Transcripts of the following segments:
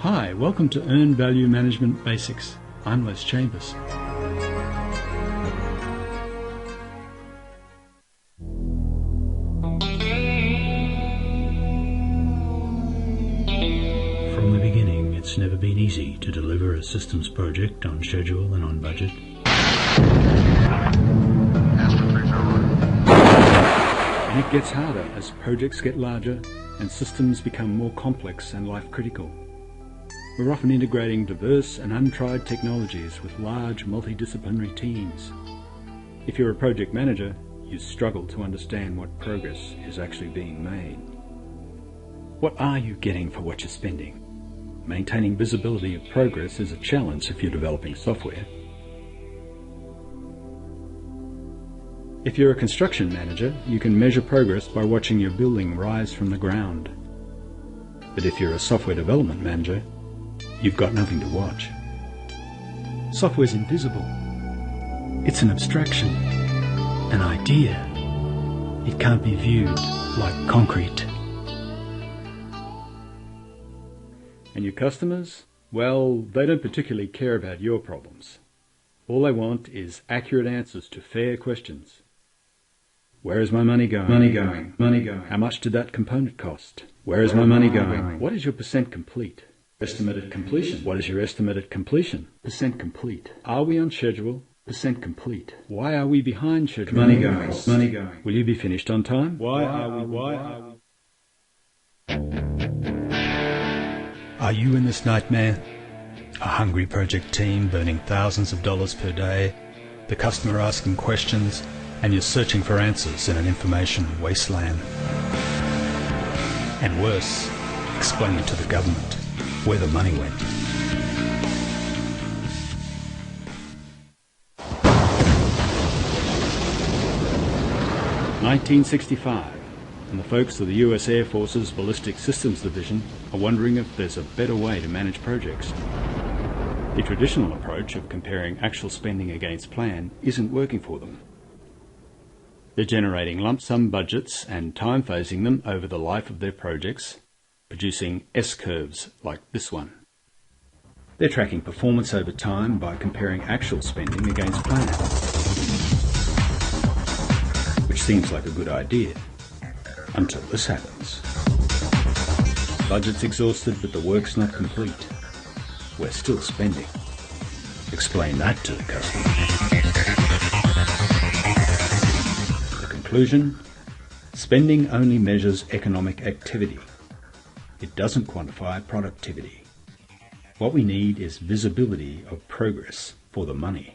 Hi, welcome to Earned Value Management Basics. I'm Les Chambers. From the beginning, it's never been easy to deliver a systems project on schedule and on budget. And it gets harder as projects get larger and systems become more complex and life-critical. We're often integrating diverse and untried technologies with large multidisciplinary teams. If you're a project manager, you struggle to understand what progress is actually being made. What are you getting for what you're spending? Maintaining visibility of progress is a challenge if you're developing software. If you're a construction manager, you can measure progress by watching your building rise from the ground. But if you're a software development manager, you've got nothing to watch. Software's invisible. It's an abstraction, an idea. It can't be viewed like concrete. And your customers? Well, they don't particularly care about your problems. All they want is accurate answers to fair questions. Where is my money going? Money going. Money going. How much did that component cost? Where is my money going? What is your percent complete? Estimated completion. What is your estimated completion? Percent complete. Are we on schedule? Percent complete. Why are we behind schedule? Money going. Money going. Will you be finished on time? Why are we? Are you in this nightmare? A hungry project team burning thousands of dollars per day, the customer asking questions, and you're searching for answers in an information wasteland. And worse, explaining to the government where the money went. (1965), and the folks of the US Air Force's Ballistic Systems Division are wondering if there's a better way to manage projects. The traditional approach of comparing actual spending against plan isn't working for them. They're generating lump sum budgets and time phasing them over the life of their projects, producing S-curves like this one. They're tracking performance over time by comparing actual spending against plan, which seems like a good idea, until this happens. Budget's exhausted, but the work's not complete. We're still spending. Explain that to the customer. The conclusion: spending only measures economic activity. It doesn't quantify productivity. What we need is visibility of progress for the money.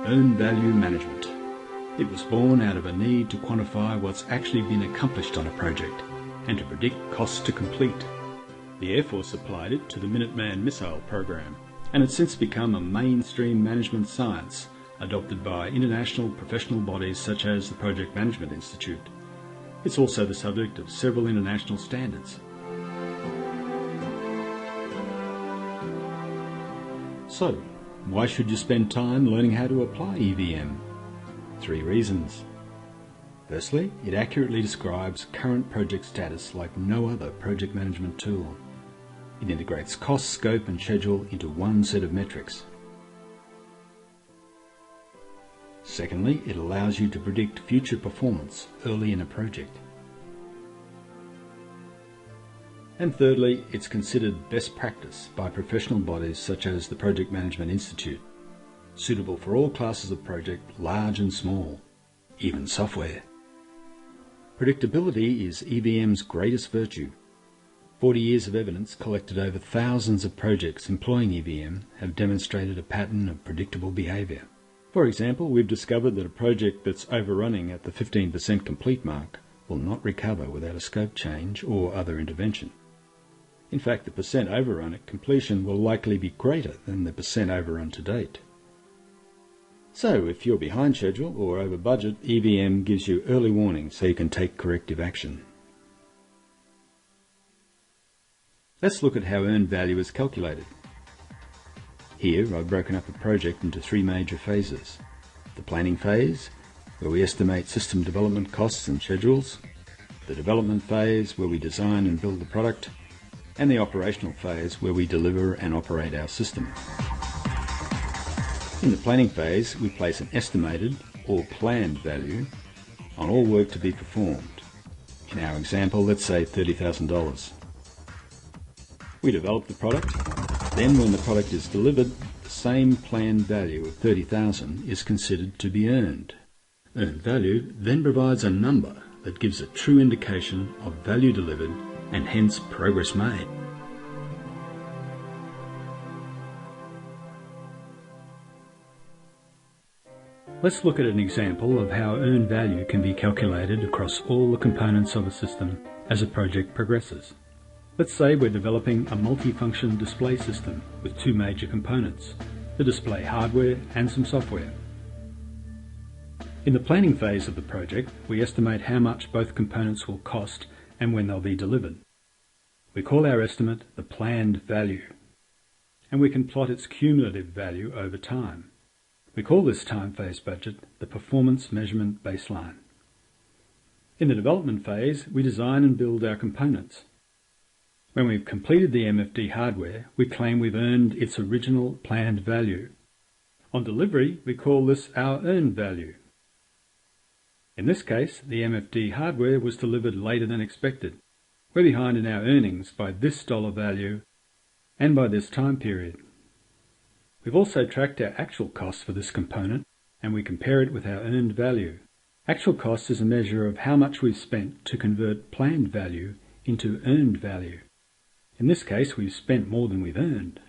Earned value management. It was born out of a need to quantify what's actually been accomplished on a project and to predict costs to complete. The Air Force applied it to the Minuteman missile program, and it's since become a mainstream management science adopted by international professional bodies such as the Project Management Institute. It's also the subject of several international standards. So, why should you spend time learning how to apply EVM? 3 reasons. Firstly, it accurately describes current project status like no other project management tool. It integrates cost, scope and schedule into one set of metrics. Secondly, it allows you to predict future performance early in a project. And thirdly, it's considered best practice by professional bodies such as the Project Management Institute, suitable for all classes of project, large and small, even software. Predictability is EVM's greatest virtue. 40 years of evidence collected over thousands of projects employing EVM have demonstrated a pattern of predictable behaviour. For example, we've discovered that a project that's overrunning at the 15% complete mark will not recover without a scope change or other intervention. In fact, the percent overrun at completion will likely be greater than the percent overrun to date. So, if you're behind schedule or over budget, EVM gives you early warning so you can take corrective action. Let's look at how earned value is calculated. Here I've broken up a project into 3 major phases. The planning phase, where we estimate system development costs and schedules. The development phase, where we design and build the product. And the operational phase, where we deliver and operate our system. In the planning phase, we place an estimated or planned value on all work to be performed. In our example, let's say $30,000. We develop the product, then when the product is delivered, the same planned value of $30,000 is considered to be earned. Earned value then provides a number that gives a true indication of value delivered and hence progress made. Let's look at an example of how earned value can be calculated across all the components of a system as a project progresses. Let's say we're developing a multifunction display system with 2 major components, the display hardware and some software. In the planning phase of the project, we estimate how much both components will cost and when they'll be delivered. We call our estimate the planned value, and we can plot its cumulative value over time. We call this time phase budget the performance measurement baseline. In the development phase, we design and build our components. When we've completed the MFD hardware, we claim we've earned its original planned value. On delivery, we call this our earned value. In this case, the MFD hardware was delivered later than expected. We're behind in our earnings by this dollar value and by this time period. We've also tracked our actual costs for this component, and we compare it with our earned value. Actual cost is a measure of how much we've spent to convert planned value into earned value. In this case, we've spent more than we've earned.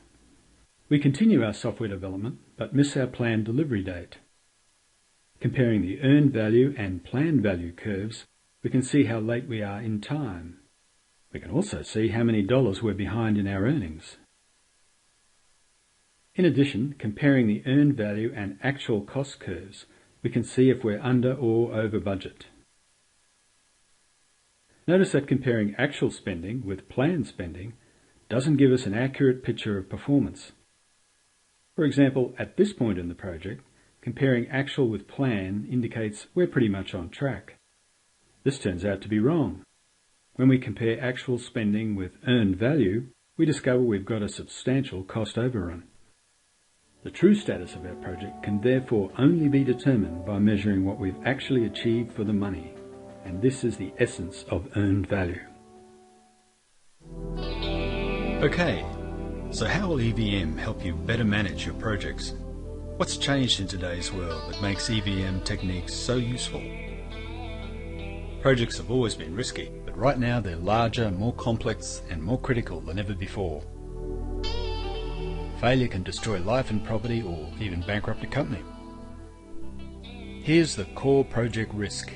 We continue our software development, but miss our planned delivery date. Comparing the earned value and planned value curves, we can see how late we are in time. We can also see how many dollars we're behind in our earnings. In addition, comparing the earned value and actual cost curves, we can see if we're under or over budget. Notice that comparing actual spending with planned spending doesn't give us an accurate picture of performance. For example, at this point in the project, comparing actual with plan indicates we're pretty much on track. This turns out to be wrong. When we compare actual spending with earned value, we discover we've got a substantial cost overrun. The true status of our project can therefore only be determined by measuring what we've actually achieved for the money. And this is the essence of earned value. Okay, so how will EVM help you better manage your projects? What's changed in today's world that makes EVM techniques so useful? Projects have always been risky, but right now they're larger, more complex, and more critical than ever before. Failure can destroy life and property or even bankrupt a company. Here's the core project risk.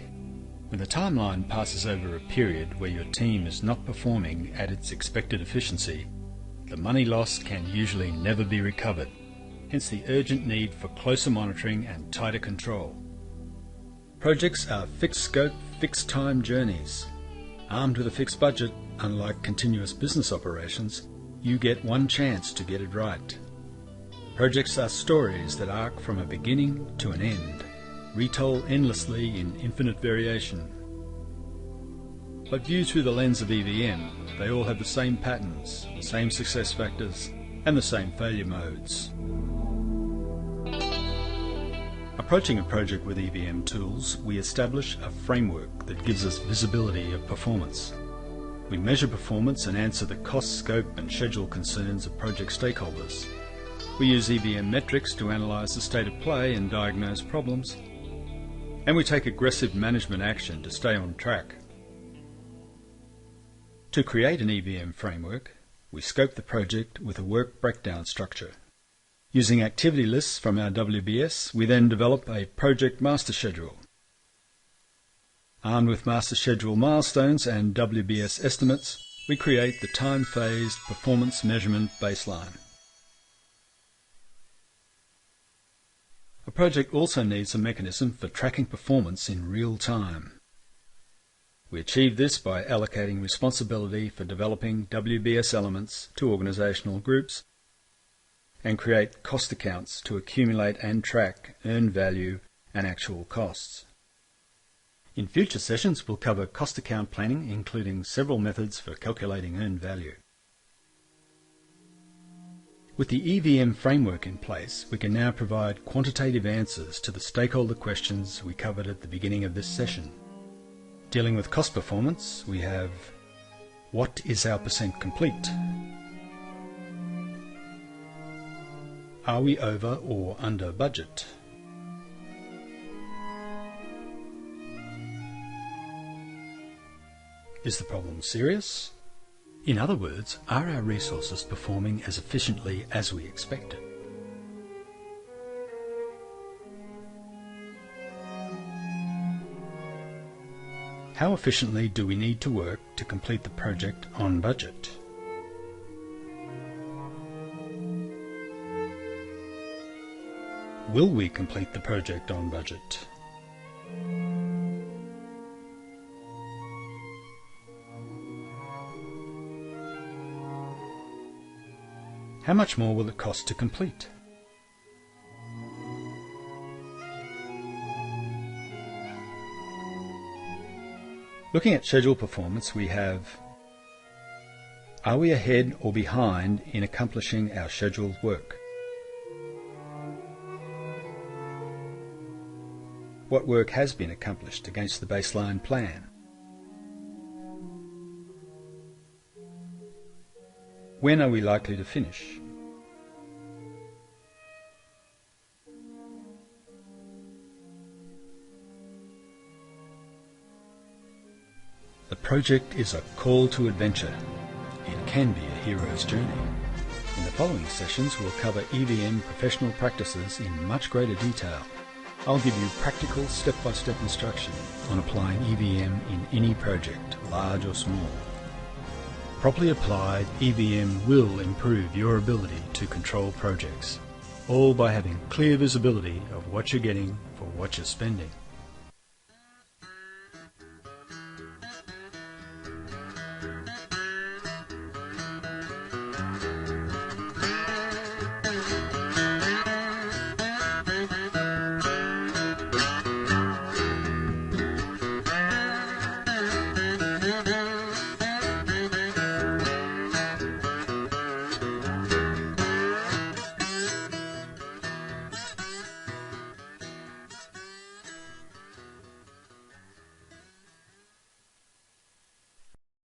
When the timeline passes over a period where your team is not performing at its expected efficiency, the money lost can usually never be recovered, hence the urgent need for closer monitoring and tighter control. Projects are fixed scope, fixed time journeys. Armed with a fixed budget, unlike continuous business operations, you get one chance to get it right. Projects are stories that arc from a beginning to an end, retold endlessly in infinite variation. But viewed through the lens of EVM, they all have the same patterns, the same success factors, and the same failure modes. Approaching a project with EVM tools, we establish a framework that gives us visibility of performance. We measure performance and answer the cost, scope and schedule concerns of project stakeholders. We use EVM metrics to analyse the state of play and diagnose problems. And we take aggressive management action to stay on track. To create an EVM framework, we scope the project with a work breakdown structure. Using activity lists from our WBS, we then develop a project master schedule. Armed with master schedule milestones and WBS estimates, we create the time-phased performance measurement baseline. A project also needs a mechanism for tracking performance in real time. We achieve this by allocating responsibility for developing WBS elements to organisational groups and create cost accounts to accumulate and track earned value and actual costs. In future sessions, we'll cover cost account planning, including several methods for calculating earned value. With the EVM framework in place, we can now provide quantitative answers to the stakeholder questions we covered at the beginning of this session. Dealing with cost performance, we have: what is our percent complete? Are we over or under budget? Is the problem serious? In other words, are our resources performing as efficiently as we expected? How efficiently do we need to work to complete the project on budget? Will we complete the project on budget? How much more will it cost to complete? Looking at schedule performance, we have: are we ahead or behind in accomplishing our scheduled work? What work has been accomplished against the baseline plan? When are we likely to finish? The project is a call to adventure. It can be a hero's journey. In the following sessions, we'll cover EVM professional practices in much greater detail. I'll give you practical step-by-step instruction on applying EVM in any project, large or small. Properly applied, EVM will improve your ability to control projects, all by having clear visibility of what you're getting for what you're spending.